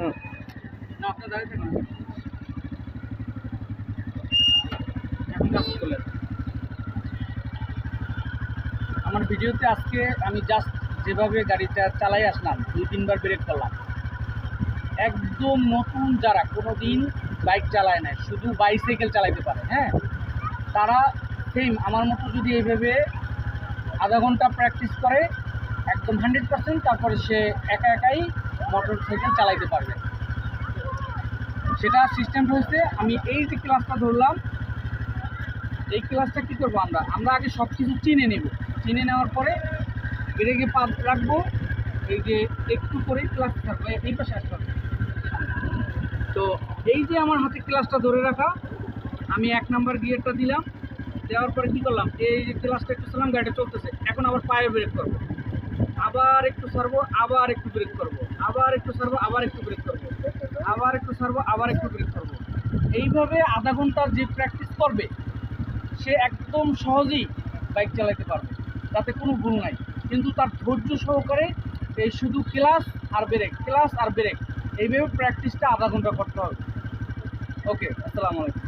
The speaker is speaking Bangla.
না আপনার দাঁড়িয়ে থাকুন এখন কাজ করলেন। আমার ভিডিওতে আজকে আমি জাস্ট যেভাবে গাড়িটা চালাই আসলাম 2-3 বার ব্রেক করলাম, একদম নতুন যারা কোনো দিন বাইক চালায় না, শুধু বাইসাইকেল চালাইতে পারে, হ্যাঁ, তারা সেম আমার মতো যদি এইভাবে আধা ঘন্টা প্র্যাকটিস করে একদম 100%, তারপরে সে একা একাই মোটর সাইকেল চালাইতে পারবে। সেটা সিস্টেমটা হচ্ছে, আমি এই যে ক্লাসটা ধরলাম, এই ক্লাসটা কী করবো, আমরা আগে সব কিছু চিনে নেব। চিনে নেওয়ার পরে ব্রেকে পা রাখবো, এই যে একটু করেই ক্লাস থাকবে, এই পাশে আসতে হবে। তো এই যে আমার হাতে ক্লাসটা ধরে রাখা, আমি 1 নাম্বার গিয়ারটা দিলাম, দেওয়ার পরে কী করলাম, এই যে ক্লাসটা একটু চালাম, গাড়িটা চলতেছে, এখন আবার পায়ে ব্রেক করবো, আবার একটু ছাড়বো, আবার একটু ব্রেক করবো, আবার একটু ছাড়বো, আবার একটু ব্রেক করবো, আবার একটু ছাড়বো, আবার একটু ব্রেক করবো। এইভাবে আধা ঘন্টার যে প্র্যাকটিস করবে সে একদম সহজেই বাইক চালাতে পারবে, তাতে কোনো ভুল নাই। কিন্তু তার ধৈর্য সহকারে এই শুধু ক্লাস আর ব্রেক, ক্লাস আর ব্রেক, এইভাবে প্র্যাকটিসটা আধা ঘন্টা করতে হবে। ওকে, আসসালামু আলাইকুম।